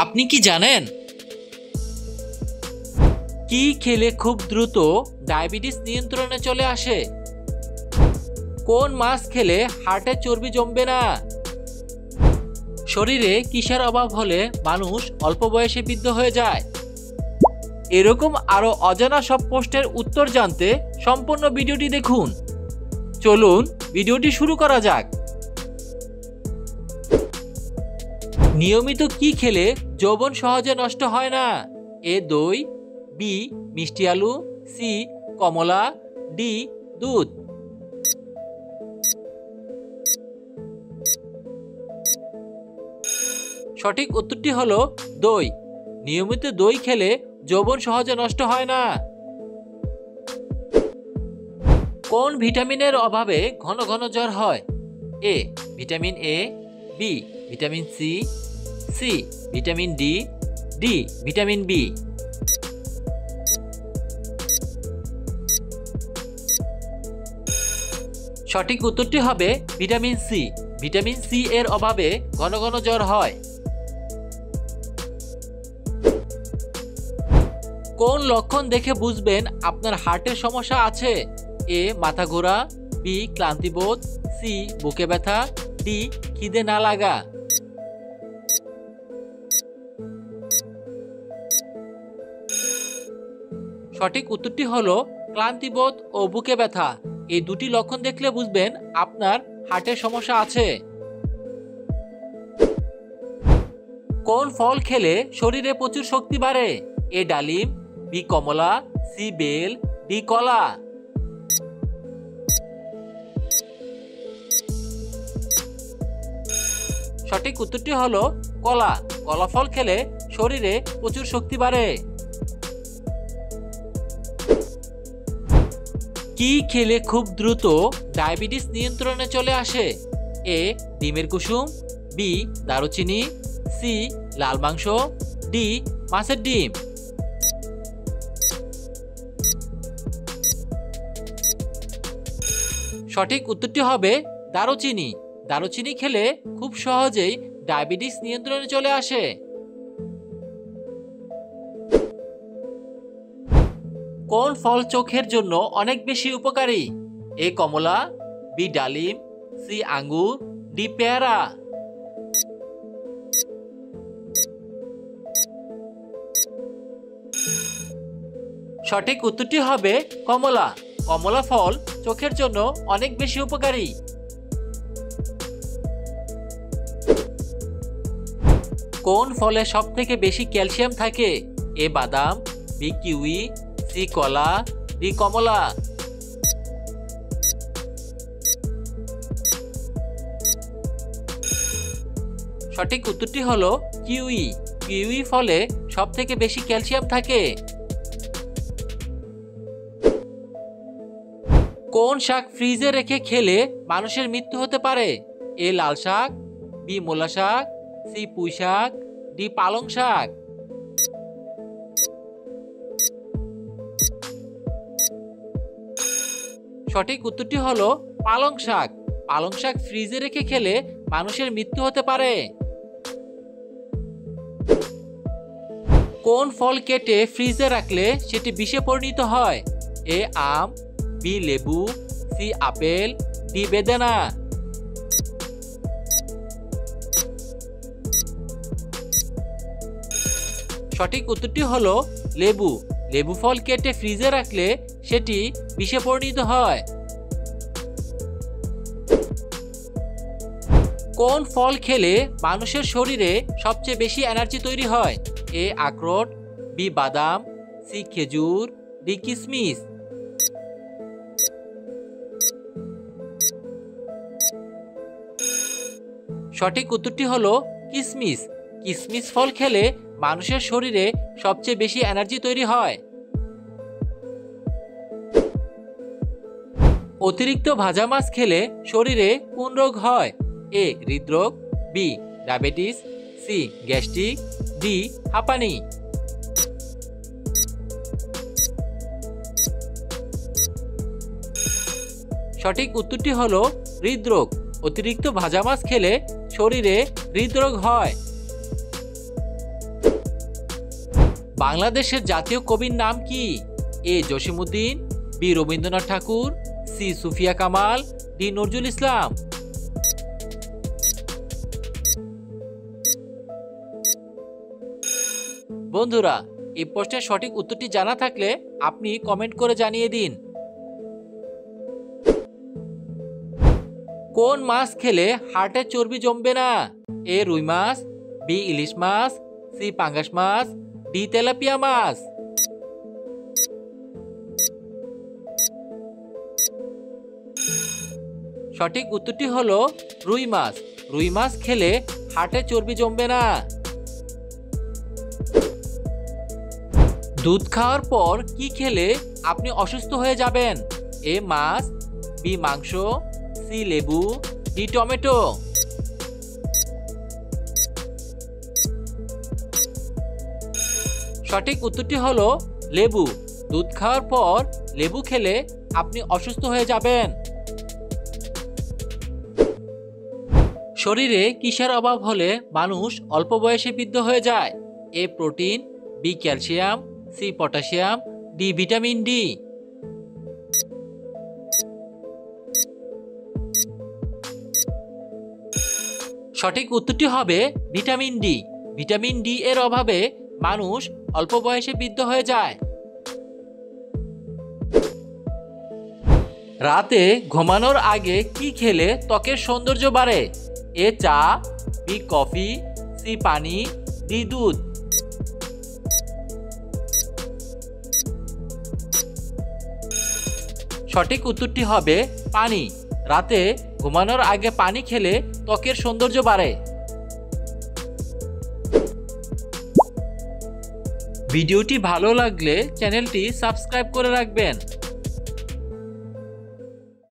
আপনি কি জানেন কি খেলে খুব দ্রুত ডায়াবেটিস নিয়ন্ত্রণে চলে আসে? কোন মাছ খেলে হার্টে চর্বি জমবে না? শরীরে কিসের অভাব হলে মানুষ অল্প বয়সে বৃদ্ধ হয়ে যায়? এরকম আরো অজানা সব প্রশ্নের উত্তর জানতে সম্পূর্ণ ভিডিওটি দেখুন। চলুন ভিডিওটি শুরু করা যাক। নিয়মিত কি খেলে যৌবন সহজে নষ্ট হয় না? এ দই, বি মিষ্টি আলু, সি কমলা, ডি দুধ। সঠিক উত্তরটি হলো দই। নিয়মিত দই খেলে যৌবন সহজে নষ্ট হয় না। কোন ভিটামিনের অভাবে ঘন ঘন জ্বর হয়? A vitamin A, B vitamin C, C vitamin D, D vitamin B. সঠিক উত্তরটি হবে ভিটামিন সি। ভিটামিন সি এর অভাবে ঘন ঘন জ্বর হয়। কোন লক্ষণ দেখে বুঝবেন আপনার হার্টের সমস্যা আছে? এ মাথা ঘোরা, বি ক্লান্তিবোধ, সি বুকে ব্যথা, ডি খিদে না লাগা। সঠিক উত্তরটি হলো ক্লান্তিবোধ ও বুকে ব্যথা। এই দুটি লক্ষণ দেখলে বুঝবেন আপনার হার্টের সমস্যা আছে। কোন ফল খেলে শরীরে প্রচুর শক্তি বাড়ে? এ ডালিম, বি কমলা, সি বেল, ডি কলা। সঠিক উত্তরটি হলো কলা। কলা ফল খেলে শরীরে প্রচুর শক্তি বাড়ে। কি খেলে খুব দ্রুত ডায়াবেটিস নিয়ন্ত্রণে চলে আসে? এ ডিমের কুসুম, বি দারুচিনি, সি লাল মাংস, ডি মাছের ডিম। সঠিক উত্তরটি হবে দারুচিনি। দারুচিনি খেলে খুব সহজেই ডায়াবেটিস নিয়ন্ত্রণে চলে আসে। কোন ফল চোখের জন্য অনেক বেশি উপকারী? এ কমলা, বি ডালিম, সি আঙ্গুর, ডি পেয়ারা। সঠিক উত্তরটি হবে কমলা। কমলা ফল চোখের জন্য অনেক বেশি উপকারী। কোন ফলে সব থেকে বেশি ক্যালসিয়াম থাকে? এ বাদাম, বি কিউই, সি কলা, ডি কমলা। সঠিক উত্তরটি হলো কিউই। কিউই ফলে সব থেকে বেশি ক্যালসিয়াম থাকে। কোন শাক ফ্রিজে রেখে খেলে মানুষের মৃত্যু হতে পারে? এ লাল শাক, বি মূলা শাক, সি পুঁই শাক, ডি পালং শাক। সঠিক উত্তরটি হলো পালং শাক। পালং শাক ফ্রিজে রেখে খেলে মানুষের মৃত্যু হতে পারে। কোন ফল কেটে ফ্রিজে রাখলে সেটি বিষে পরিণত হয়? এ আম, বি লেবু, সি আপেল, ডি বেদানা। সঠিক উত্তরটি হলো লেবু। লেবু ফল কেটে ফ্রিজে রাখলে সেটি বিষে পরিণত হয়। কোন ফল খেলে মানুষের শরীরে সবচেয়ে বেশি এনার্জি তৈরি হয়? এ আখরোট, বি বাদাম, সি খেজুর, ডি কিশমিশ। সঠিক উত্তরটি হলো কিশমিশ। কিশমিশ ফল খেলে মানুষের শরীরে সবচেয়ে বেশি এনার্জি তৈরি হয়। অতিরিক্ত ভাজা মাছ খেলে শরীরে কোন রোগ হয়? এ হৃদরোগ, B diabetes, C gastric, D হাঁপানি। সঠিক উত্তরটি হলো হৃদরোগ। অতিরিক্ত ভাজা মাছ খেলে শরীরে হৃদরোগ হয়। বাংলাদেশের জাতীয় কবির নাম কি? এ জসিমউদ্দিন, বি রবীন্দ্রনাথ ঠাকুর, সি সুফিয়া কামাল, ডি নজরুল ইসলাম। বন্ধুরা, এই প্রশ্নের সঠিক উত্তরটি জানা থাকলে আপনি কমেন্ট করে জানিয়ে দিন। কোন মাছ খেলে হার্টের চর্বি জমবে না? এ রুই মাছ, বি ইলিশ মাছ, সি পাঙ্গাস মাছ, ডি তেলাপিয়া মাছ। সঠিক উত্তরটি হলো রুই মাছ। রুই মাছ খেলে হার্টের চর্বি জমবে না। দুধ খাওয়ার পর কি খেলে আপনি অসুস্থ হয়ে যাবেন? এ মাছ, বি মাংস, সি লেবু, ডি টমেটো। সঠিক উত্তরটি হলো লেবু। দুধ খাওয়ার পর লেবু খেলে আপনি অসুস্থ হয়ে যাবেন। শরীরে কিসের অভাব হলে মানুষ অল্প বয়সে বৃদ্ধ হয়ে যায়? A protein, B calcium, C potassium, D vitamin D. সঠিক উত্তরটি হবে ভিটামিন ডি। ভিটামিন ডি এর অভাবে মানুষ অল্প বয়সে বৃদ্ধ হয়ে যায়। রাতে ঘুমানোর আগে কি খেলে ত্বকের সৌন্দর্য বাড়ে? এ চা, বি কফি, সি পানি, ডি দুধ। সঠিক উত্তরটি হবে পানি। রাতে ঘুমানোর আগে পানি খেলে ত্বকের সৌন্দর্য বাড়ে। ভিডিওটি ভালো লাগলে চ্যানেলটি সাবস্ক্রাইব করে রাখবেন।